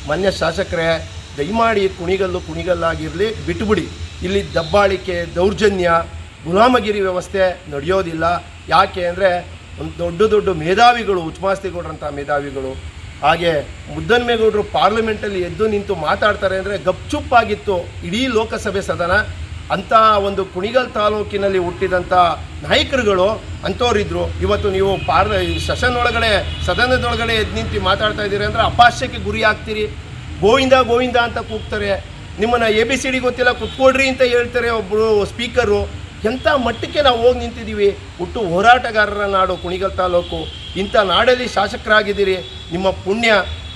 ಮಾನ್ಯ ಶಾಸಕರೇ, ದಯಮಾಡಿ ಕುಣಿಗಲ್ಲಾಗಿರಲಿ ಬಿಟ್ಟುಬಿಡಿ. ಇಲ್ಲಿ ದಬ್ಬಾಳಿಕೆ, ದೌರ್ಜನ್ಯ, ಗುಲಾಮಗಿರಿ ವ್ಯವಸ್ಥೆ ನಡೆಯೋದಿಲ್ಲ. ಯಾಕೆ ಅಂದರೆ ಒಂದು ದೊಡ್ಡ ಮೇಧಾವಿಗಳು, ಉಚ್ಮಾಸ್ತಿಗೌಡ್ರಂಥ ಮೇಧಾವಿಗಳು, ಹಾಗೆ ಮುದ್ದನ್ಮೇಗೌಡರು ಪಾರ್ಲಿಮೆಂಟಲ್ಲಿ ಎದ್ದು ನಿಂತು ಮಾತಾಡ್ತಾರೆ ಅಂದರೆ ಗಪ್ಚುಪ್ಪಾಗಿತ್ತು ಇಡೀ ಲೋಕಸಭೆ ಸದನ. ಅಂಥ ಒಂದು ಕುಣಿಗಲ್ ತಾಲೂಕಿನಲ್ಲಿ ಹುಟ್ಟಿದಂಥ ನಾಯಕರುಗಳು ಅಂಥವ್ರಿದ್ರು. ಇವತ್ತು ನೀವು ಸದನದೊಳಗಡೆ ಎದ್ದು ನಿಂತು ಮಾತಾಡ್ತಾ ಇದ್ದೀರಿ ಅಂದರೆ ಅಪಹಾಸ್ಯಕ್ಕೆ ಗುರಿ ಆಗ್ತೀರಿ. ಗೋವಿಂದ ಗೋವಿಂದ ಅಂತ ಕೂಗ್ತಾರೆ. ನಿಮ್ಮನ್ನು ABCD ಗೊತ್ತಿಲ್ಲ ಕುತ್ಕೊಡ್ರಿ ಅಂತ ಹೇಳ್ತಾರೆ ಒಬ್ಬರು ಸ್ಪೀಕರು. ಎಂಥ ಮಟ್ಟಕ್ಕೆ ನಾವು ಹೋಗಿ ನಿಂತಿದ್ದೀವಿ. ಹುಟ್ಟು ಹೋರಾಟಗಾರರ ನಾಡು ಕುಣಿಗಲ್ ತಾಲೂಕು. ಇಂಥ ನಾಡಲ್ಲಿ ಶಾಸಕರಾಗಿದ್ದೀರಿ, ನಿಮ್ಮ ಪುಣ್ಯ.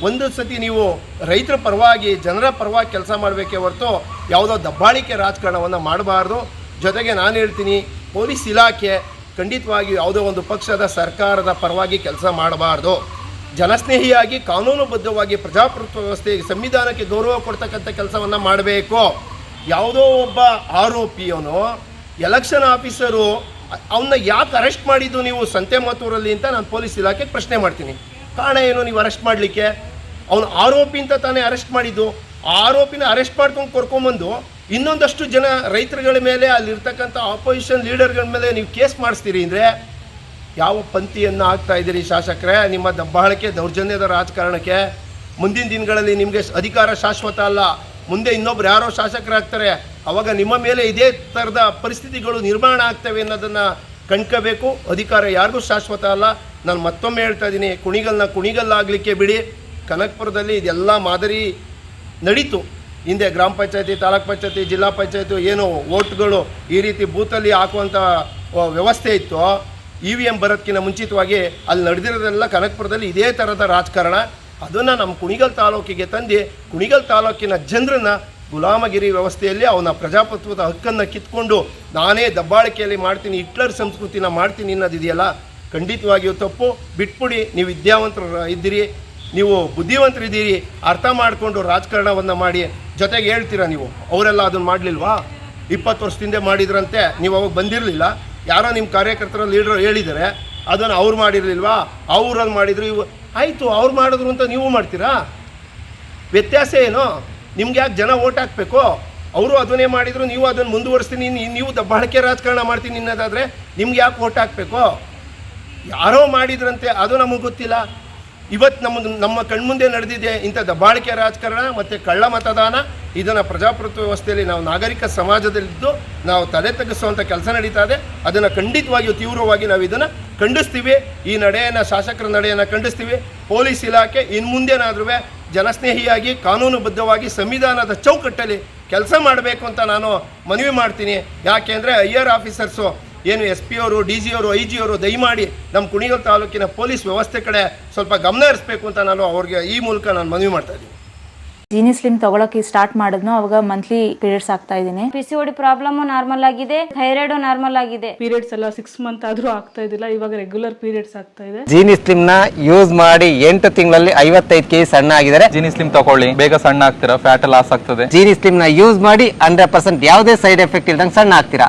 ಒಂದು ಸತಿ ನೀವು ರೈತರ ಪರವಾಗಿ, ಜನರ ಪರವಾಗಿ ಕೆಲಸ ಮಾಡಬೇಕೇ ಹೊರತು ಯಾವುದೋ ದಬ್ಬಾಳಿಕೆ ರಾಜಕಾರಣವನ್ನು ಮಾಡಬಾರ್ದು. ಜೊತೆಗೆ ನಾನು ಹೇಳ್ತೀನಿ, ಪೊಲೀಸ್ ಇಲಾಖೆ ಖಂಡಿತವಾಗಿ ಯಾವುದೋ ಒಂದು ಪಕ್ಷದ ಸರ್ಕಾರದ ಪರವಾಗಿ ಕೆಲಸ ಮಾಡಬಾರ್ದು. ಜನಸ್ನೇಹಿಯಾಗಿ, ಕಾನೂನುಬದ್ಧವಾಗಿ, ಪ್ರಜಾಪ್ರಭುತ್ವ ವ್ಯವಸ್ಥೆಗೆ, ಸಂವಿಧಾನಕ್ಕೆ ಗೌರವ ಕೊಡ್ತಕ್ಕಂಥ ಕೆಲಸವನ್ನು ಮಾಡಬೇಕು. ಯಾವುದೋ ಒಬ್ಬ ಆರೋಪಿಯವನು, ಎಲೆಕ್ಷನ್ ಆಫೀಸರು ಅವನ್ನ ಯಾಕೆ ಅರೆಸ್ಟ್ ಮಾಡಿದ್ದು ನೀವು ಸಂತೆಮಾತೂರಲ್ಲಿ ಅಂತ ನಾನು ಪೊಲೀಸ್ ಇಲಾಖೆಗೆ ಪ್ರಶ್ನೆ ಮಾಡ್ತೀನಿ. ಕಾರಣ ಏನು ನೀವು ಅರೆಸ್ಟ್ ಮಾಡಲಿಕ್ಕೆ? ಅವನು ಆರೋಪಿ ಅಂತ ತಾನೇ ಅರೆಸ್ಟ್ ಮಾಡಿದ್ದು. ಆ ಆರೋಪಿನ ಅರೆಸ್ಟ್ ಮಾಡ್ಕೊಂಡು ಕರ್ಕೊಂಬಂದು ಇನ್ನೊಂದಷ್ಟು ಜನ ರೈತರುಗಳ ಮೇಲೆ, ಅಲ್ಲಿರ್ತಕ್ಕಂಥ ಆಪೋಸಿಷನ್ ಲೀಡರ್ಗಳ ಮೇಲೆ ನೀವು ಕೇಸ್ ಮಾಡಿಸ್ತೀರಿ ಅಂದರೆ ಯಾವ ಪಂಥಿಯನ್ನು ಆಗ್ತಾ ಇದ್ದೀರಿ ಶಾಸಕರೇ? ನಿಮ್ಮ ದಬ್ಬಾಳಿಕೆ, ದೌರ್ಜನ್ಯದ ರಾಜಕಾರಣಕ್ಕೆ. ಮುಂದಿನ ದಿನಗಳಲ್ಲಿ ನಿಮಗೆ ಅಧಿಕಾರ ಶಾಶ್ವತ ಅಲ್ಲ. ಮುಂದೆ ಇನ್ನೊಬ್ರು ಯಾರೋ ಶಾಸಕರಾಗ್ತಾರೆ, ಅವಾಗ ನಿಮ್ಮ ಮೇಲೆ ಇದೇ ಥರದ ಪರಿಸ್ಥಿತಿಗಳು ನಿರ್ಮಾಣ ಆಗ್ತವೆ ಅನ್ನೋದನ್ನು ಕಣ್ಕೋಬೇಕು. ಅಧಿಕಾರ ಯಾರಿಗೂ ಶಾಶ್ವತ ಅಲ್ಲ. ನಾನು ಮತ್ತೊಮ್ಮೆ ಹೇಳ್ತಾ ಇದ್ದೀನಿ, ಕುಣಿಗಲ್ಲಾಗಲಿಕ್ಕೆ ಬಿಡಿ. ಕನಕಪುರದಲ್ಲಿ ಇದೆಲ್ಲ ಮಾದರಿ ನಡೀತು. ಹಿಂದೆ ಗ್ರಾಮ ಪಂಚಾಯತಿ, ತಾಲೂಕ್ ಪಂಚಾಯತಿ, ಜಿಲ್ಲಾ ಪಂಚಾಯತಿ ಏನು ಓಟ್ಗಳು ಈ ರೀತಿ ಬೂತಲ್ಲಿ ಹಾಕುವಂಥ ವ್ಯವಸ್ಥೆ ಇತ್ತು. EVM ಬರೋದಕ್ಕಿಂತ ಮುಂಚಿತವಾಗಿ ಅಲ್ಲಿ ನಡೆದಿರೋದೆಲ್ಲ ಕನಕಪುರದಲ್ಲಿ ಇದೇ ಥರದ ರಾಜಕಾರಣ. ಅದನ್ನು ನಮ್ಮ ಕುಣಿಗಲ್ ತಾಲೂಕಿಗೆ ತಂದು ಕುಣಿಗಲ್ ತಾಲೂಕಿನ ಜನರನ್ನು ಗುಲಾಮಗಿರಿ ವ್ಯವಸ್ಥೆಯಲ್ಲಿ ಅವನ ಪ್ರಜಾಪ್ರಭುತ್ವದ ಹಕ್ಕನ್ನು ಕಿತ್ಕೊಂಡು ನಾನೇ ದಬ್ಬಾಳಿಕೆಯಲ್ಲಿ ಮಾಡ್ತೀನಿ, ಹಿಟ್ಲರ್ ಸಂಸ್ಕೃತಿನ ಮಾಡ್ತೀನಿ ಅನ್ನೋದಿದೆಯಲ್ಲ, ಖಂಡಿತವಾಗಿಯೂ ತಪ್ಪು. ಬಿಟ್ಬಿಡಿ. ನೀವು ವಿದ್ಯಾವಂತರು ಇದ್ದೀರಿ, ನೀವು ಬುದ್ಧಿವಂತರಿದ್ದೀರಿ, ಅರ್ಥ ಮಾಡಿಕೊಂಡು ರಾಜಕಾರಣವನ್ನು ಮಾಡಿ. ಜೊತೆಗೆ ಹೇಳ್ತೀರಾ ನೀವು, ಅವರೆಲ್ಲ ಅದನ್ನು ಮಾಡಲಿಲ್ವಾ? 20 ವರ್ಷದಿಂದ ಮಾಡಿದ್ರಂತೆ, ನೀವು ಅವಾಗ ಬಂದಿರಲಿಲ್ಲ. ಯಾರೋ ನಿಮ್ಮ ಕಾರ್ಯಕರ್ತರ ಲೀಡರ್ ಹೇಳಿದ್ದಾರೆ, ಅದನ್ನು ಅವ್ರು ಮಾಡಿರಲಿಲ್ವಾ? ಅವ್ರಲ್ಲಿ ಮಾಡಿದ್ರು. ಇವು ಆಯಿತು, ಅವ್ರು ಮಾಡಿದ್ರು ಅಂತ ನೀವು ಮಾಡ್ತೀರಾ? ವ್ಯತ್ಯಾಸ ಏನು? ನಿಮ್ಗೆ ಯಾಕೆ ಜನ ಓಟ್ ಹಾಕಬೇಕು? ಅವರು ಅದನ್ನೇ ಮಾಡಿದರು, ನೀವು ಅದನ್ನು ಮುಂದುವರಿಸ್ತೀನಿ, ನೀವು ದಬ್ಬಾಳಿಕೆ ರಾಜಕಾರಣ ಮಾಡ್ತೀನಿ ಅನ್ನೋದಾದರೆ ನಿಮ್ಗೆ ಯಾಕೆ ಓಟ್ ಹಾಕಬೇಕು? ಯಾರೋ ಮಾಡಿದ್ರಂತೆ, ಅದು ನಮಗೆ ಗೊತ್ತಿಲ್ಲ. ಇವತ್ತು ನಮ್ಮ ಕಣ್ಮುಂದೆ ನಡೆದಿದೆ ಇಂಥ ದಬ್ಬಾಳಿಕೆ ರಾಜಕಾರಣ ಮತ್ತು ಕಳ್ಳ ಮತದಾನ. ಇದನ್ನು ಪ್ರಜಾಪ್ರಭುತ್ವ ವ್ಯವಸ್ಥೆಯಲ್ಲಿ ನಾವು ನಾಗರಿಕ ಸಮಾಜದಲ್ಲಿದ್ದು ನಾವು ತಲೆ ತಗ್ಗಿಸುವಂಥ ಕೆಲಸ ನಡೀತಾ ಇದೆ. ಅದನ್ನು ಖಂಡಿತವಾಗಿಯೂ ತೀವ್ರವಾಗಿ ನಾವು ಇದನ್ನು ಖಂಡಿಸ್ತೀವಿ. ಈ ನಡೆಯನ್ನು, ಶಾಸಕರ ನಡೆಯನ್ನು ಖಂಡಿಸ್ತೀವಿ. ಪೊಲೀಸ್ ಇಲಾಖೆ ಇನ್ನು ಮುಂದೇನಾದ್ರೂ ಜನಸ್ನೇಹಿಯಾಗಿ, ಕಾನೂನುಬದ್ಧವಾಗಿ, ಸಂವಿಧಾನದ ಚೌಕಟ್ಟಲ್ಲಿ ಕೆಲಸ ಮಾಡಬೇಕು ಅಂತ ನಾನು ಮನವಿ ಮಾಡ್ತೀನಿ. ಯಾಕೆ ಅಂದರೆ ಹೈಯರ್ ಆಫೀಸರ್ಸು ಏನು SP ಅವರು, DG ಅವರು, IG ಅವರು ದಯಮಾಡಿ ನಮ್ಮ ಕುಣಿಗಲ್ ತಾಲೂಕಿನ ಪೊಲೀಸ್ ವ್ಯವಸ್ಥೆ ಕಡೆ ಸ್ವಲ್ಪ ಗಮನ ಹರಿಸಬೇಕು ಅಂತ ನಾನು ಅವ್ರಿಗೆ ಈ ಮೂಲಕ ನಾನು ಮನವಿ ಮಾಡ್ತಾ ಇದ್ದೀನಿ. ಜೀನಿ ಸ್ಲಿಮ್ ತಗೊಳಕ್ಕೆ ಸ್ಟಾರ್ಟ್ ಮಾಡಿದ್ನು, ಅವಾಗ ಮಂತ್ಲಿ ಪೀರಿಯಡ್ಸ್ ಆಗ್ತಾ ಇದ್ದೀನಿ. PCOD ಪ್ರಾಬ್ಲಮ್ ನಾರ್ಮಲ್ ಆಗಿದೆ, ಥೈರಾಯ್ಡ್ ನಾರ್ಮಲ್ ಆಗಿದೆ. ಪೀರಿಯಡ್ಸ್ ಎಲ್ಲ 6 ಮಂತ್ ಆದ್ರೂ ಆಗ್ತಾ ಇದ್ದಿಲ್ಲ, ಇವಾಗ ರೆಗ್ಯುಲರ್ ಪೀರಿಯಡ್ಸ್ ಆಗ್ತಾ ಇದೆ. ಜೀನಿ ಸ್ಲಿಮ್ ನ ಯೂಸ್ ಮಾಡಿ 8 ತಿಂಗಳಲ್ಲಿ 55 kg ಸಣ್ಣ ಆಗಿದ್ದಾರೆ. ಜೀನಿ ಸ್ಲಿಮ್ ತಗೊಳ್ಳಿ, ಬೇಗ ಸಣ್ಣ ಆಗ್ತೀರಾ, ಫ್ಯಾಟ್ ಲಾಸ್ ಆಗ್ತದೆ. ಜೀನಿ ಸ್ಲಿಮ್ ನ ಯೂಸ್ ಮಾಡಿ 100% ಯಾವುದೇ ಸೈಡ್ ಎಫೆಕ್ಟ್ ಇಲ್ದಂಗೆ ಸಣ್ಣ ಆಗ್ತೀರಾ.